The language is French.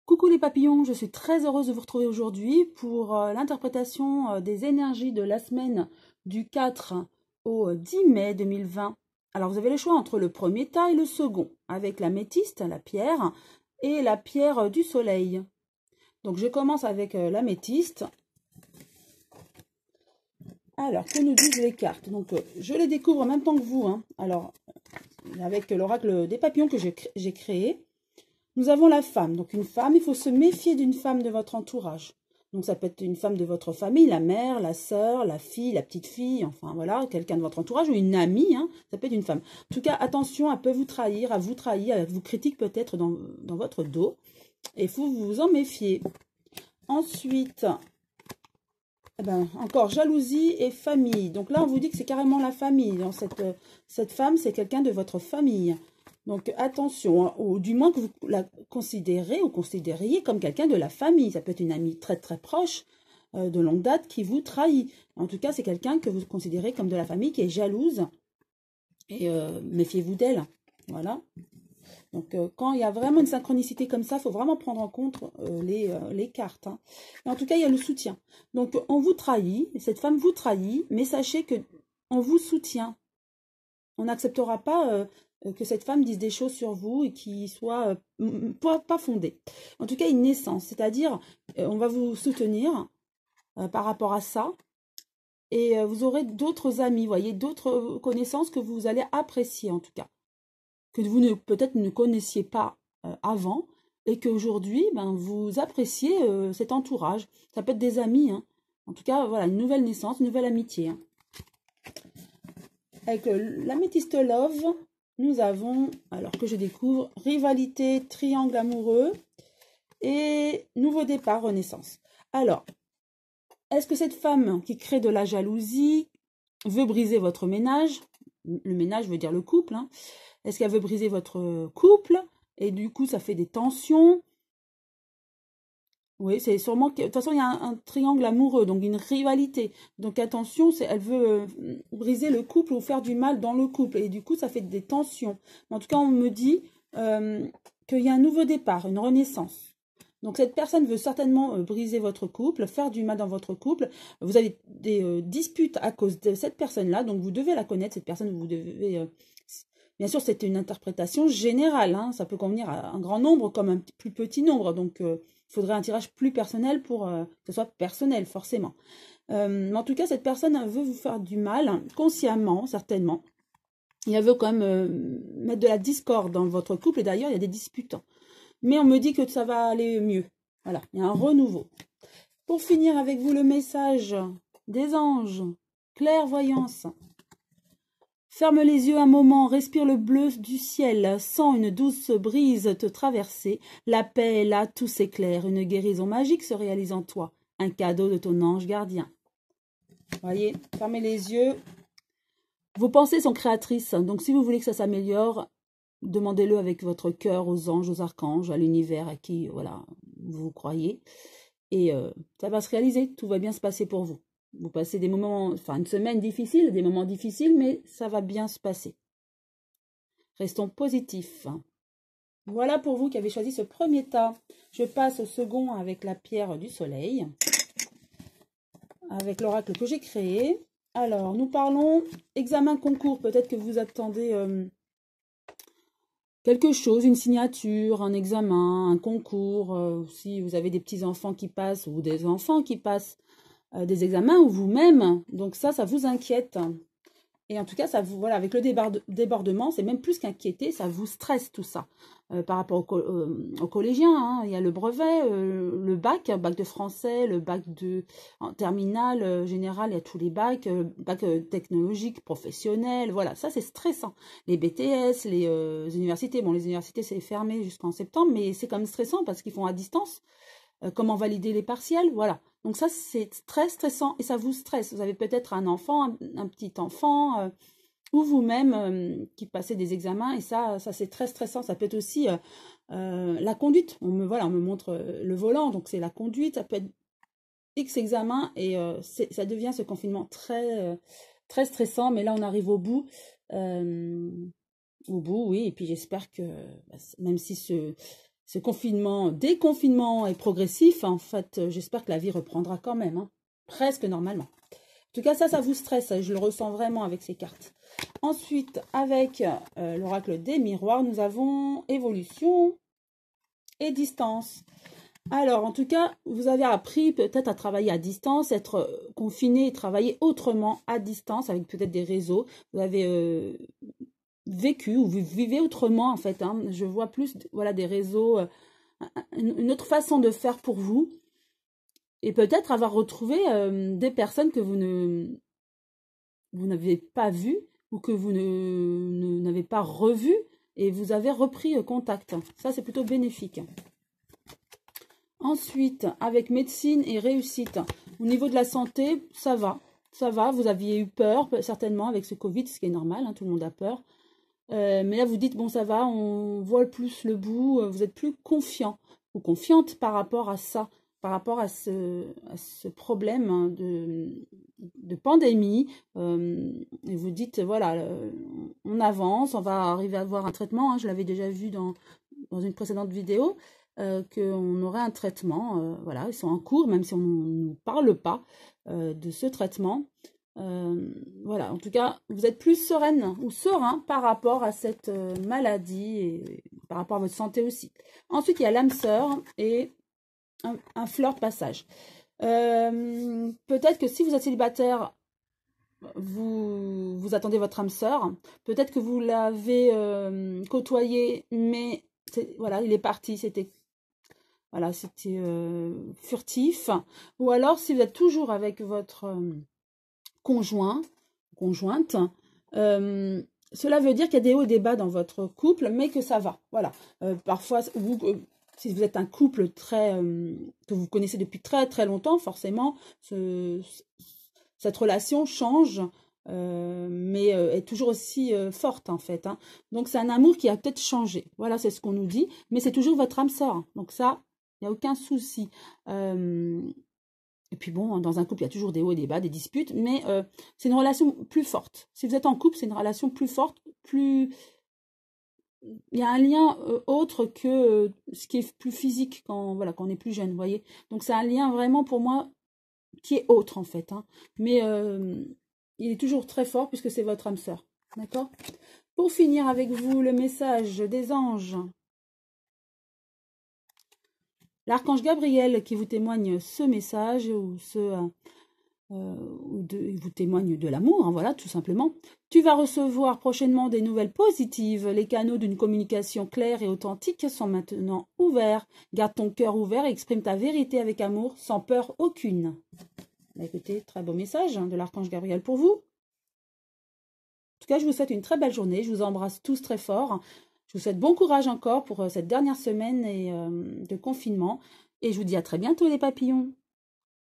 Coucou les papillons, je suis très heureuse de vous retrouver aujourd'hui pour l'interprétation des énergies de la semaine du 4 au 10 mai 2020. Alors vous avez le choix entre le premier tas et le second, avec la métiste, la pierre, et la pierre du soleil. Donc je commence avec la métiste. Alors, que nous disent les cartes? Donc je les découvre en même temps que vous, hein. Alors, avec l'oracle des papillons que j'ai créé. Nous avons la femme. Donc une femme, il faut se méfier d'une femme de votre entourage. Donc ça peut être une femme de votre famille, la mère, la sœur, la fille, la petite fille, enfin voilà, quelqu'un de votre entourage ou une amie, hein, ça peut être une femme. En tout cas, attention, elle peut vous trahir, elle vous critique peut-être dans votre dos. Et il faut vous en méfier. Ensuite, eh ben, encore jalousie et famille. Donc là, on vous dit que c'est carrément la famille. Donc, cette femme, c'est quelqu'un de votre famille. Donc attention, hein, ou du moins que vous la considérez ou considériez comme quelqu'un de la famille. Ça peut être une amie très très proche, de longue date, qui vous trahit. En tout cas, c'est quelqu'un que vous considérez comme de la famille, qui est jalouse. Et méfiez-vous d'elle. Voilà. Donc quand il y a vraiment une synchronicité comme ça, il faut vraiment prendre en compte les cartes, hein. Et en tout cas, il y a le soutien. Donc on vous trahit, cette femme vous trahit, mais sachez que on vous soutient. On n'acceptera pas que cette femme dise des choses sur vous et qui soient pas fondées. En tout cas, une naissance, c'est-à-dire on va vous soutenir par rapport à ça et vous aurez d'autres amis, voyez, d'autres connaissances que vous allez apprécier en tout cas, que vous peut-être ne connaissiez pas avant et qu'aujourd'hui, ben, vous appréciez cet entourage. Ça peut être des amis, hein. En tout cas, voilà, une nouvelle naissance, une nouvelle amitié, hein. Avec l'améthyste love, nous avons, alors que je découvre, rivalité, triangle amoureux et nouveau départ, renaissance. Alors, est-ce que cette femme qui crée de la jalousie veut briser votre ménage? Le ménage veut dire le couple, hein. Est-ce qu'elle veut briser votre couple? Et du coup, ça fait des tensions. Oui, c'est sûrement que, de toute façon, il y a un triangle amoureux, donc une rivalité. Donc attention, elle veut briser le couple ou faire du mal dans le couple. Et du coup, ça fait des tensions. En tout cas, on me dit qu'il y a un nouveau départ, une renaissance. Donc cette personne veut certainement briser votre couple, faire du mal dans votre couple. Vous avez des disputes à cause de cette personne-là, donc vous devez la connaître, cette personne, vous devez... Bien sûr, c'est une interprétation générale, hein. Ça peut convenir à un grand nombre comme un plus petit nombre, donc il faudrait un tirage plus personnel pour que ce soit personnel, forcément. Mais en tout cas, cette personne veut vous faire du mal, consciemment, certainement. Et elle veut quand même mettre de la discorde dans votre couple, et d'ailleurs, il y a des disputes. Mais on me dit que ça va aller mieux. Voilà, il y a un renouveau. Pour finir avec vous, le message des anges, clairvoyance. Ferme les yeux un moment, respire le bleu du ciel, sens une douce brise te traverser. La paix est là, tout s'éclaire, une guérison magique se réalise en toi, un cadeau de ton ange gardien. Voyez, fermez les yeux. Vos pensées sont créatrices, donc si vous voulez que ça s'améliore, demandez-le avec votre cœur aux anges, aux archanges, à l'univers à qui voilà, vous croyez. Et ça va se réaliser, tout va bien se passer pour vous. Vous passez des moments, enfin une semaine difficile, des moments difficiles, mais ça va bien se passer. Restons positifs. Voilà pour vous qui avez choisi ce premier tas. Je passe au second avec la pierre du soleil, avec l'oracle que j'ai créé. Alors, nous parlons examen concours. Peut-être que vous attendez quelque chose, une signature, un examen, un concours. Si vous avez des petits-enfants qui passent ou des enfants qui passent des examens ou vous-même. Donc ça vous inquiète. Et en tout cas, ça vous, voilà, avec le débordement, c'est même plus qu'inquiéter, ça vous stresse tout ça. Par rapport aux collégiens, hein, il y a le brevet, le bac de français, le bac en terminale général, il y a tous les bacs, bac technologique, professionnel, voilà, ça c'est stressant. Les BTS, les universités, bon les universités c'est fermé jusqu'en septembre, mais c'est quand même stressant parce qu'ils font à distance. Comment valider les partiels, voilà. Donc ça, c'est très stressant et ça vous stresse. Vous avez peut-être un enfant, un petit enfant, ou vous-même qui passez des examens et ça c'est très stressant. Ça peut être aussi la conduite. On me montre le volant, donc c'est la conduite. Ça peut être X examens et ça devient ce confinement très stressant. Mais là, on arrive au bout. Oui. Et puis j'espère que même si ce confinement, déconfinement est progressif, en fait, j'espère que la vie reprendra quand même, hein, presque normalement. En tout cas, ça vous stresse, je le ressens vraiment avec ces cartes. Ensuite, avec l'oracle des miroirs, nous avons évolution et distance. Alors, en tout cas, vous avez appris peut-être à travailler à distance, être confiné et travailler autrement à distance, avec peut-être des réseaux. Vous avez vécu ou vous vivez autrement, en fait. Hein. Je vois plus voilà, des réseaux, une autre façon de faire pour vous. Et peut-être avoir retrouvé des personnes que vous n'avez pas vues ou que vous n'avez pas revues et vous avez repris contact. Ça, c'est plutôt bénéfique. Ensuite, avec médecine et réussite, au niveau de la santé, ça va. Ça va, vous aviez eu peur, certainement, avec ce Covid, ce qui est normal, hein, tout le monde a peur. Mais là, vous dites, bon, ça va, on voit plus le bout, vous êtes plus confiant ou confiante par rapport à ça, par rapport à ce problème hein, de pandémie. Et vous dites, voilà, on avance, on va arriver à avoir un traitement. Hein, je l'avais déjà vu dans une précédente vidéo. Qu'on aurait un traitement, voilà, ils sont en cours, même si on ne nous parle pas de ce traitement. Voilà, en tout cas, vous êtes plus sereine ou serein par rapport à cette maladie et par rapport à votre santé aussi. Ensuite, il y a l'âme sœur et un flirt passage. Peut-être que si vous êtes célibataire, vous attendez votre âme sœur. Peut-être que vous l'avez côtoyé, mais voilà, il est parti, c'était voilà, c'était furtif. Ou alors, si vous êtes toujours avec votre conjointe, cela veut dire qu'il y a des hauts et des bas dans votre couple, mais que ça va. Voilà. Parfois, si vous êtes un couple que vous connaissez depuis très très longtemps, forcément, cette relation change, mais est toujours aussi forte en fait. Hein. Donc c'est un amour qui a peut-être changé. Voilà, c'est ce qu'on nous dit, mais c'est toujours votre âme sœur. Donc ça, il n'y a aucun souci. Et puis bon, dans un couple, il y a toujours des hauts et des bas, des disputes, mais c'est une relation plus forte. Si vous êtes en couple, c'est une relation plus forte, plus... Il y a un lien autre que ce qui est plus physique quand, voilà, quand on est plus jeune, vous voyez. Donc c'est un lien vraiment pour moi qui est autre en fait. Hein. Mais il est toujours très fort puisque c'est votre âme sœur. D'accord? Pour finir avec vous, le message des anges. L'archange Gabriel qui vous témoigne ce message ou il vous témoigne de l'amour, hein, voilà, tout simplement. Tu vas recevoir prochainement des nouvelles positives. Les canaux d'une communication claire et authentique sont maintenant ouverts. Garde ton cœur ouvert et exprime ta vérité avec amour, sans peur aucune. Bah, écoutez, très beau message hein, de l'archange Gabriel pour vous. En tout cas, je vous souhaite une très belle journée. Je vous embrasse tous très fort. Je vous souhaite bon courage encore pour cette dernière semaine de confinement. Et je vous dis à très bientôt les papillons.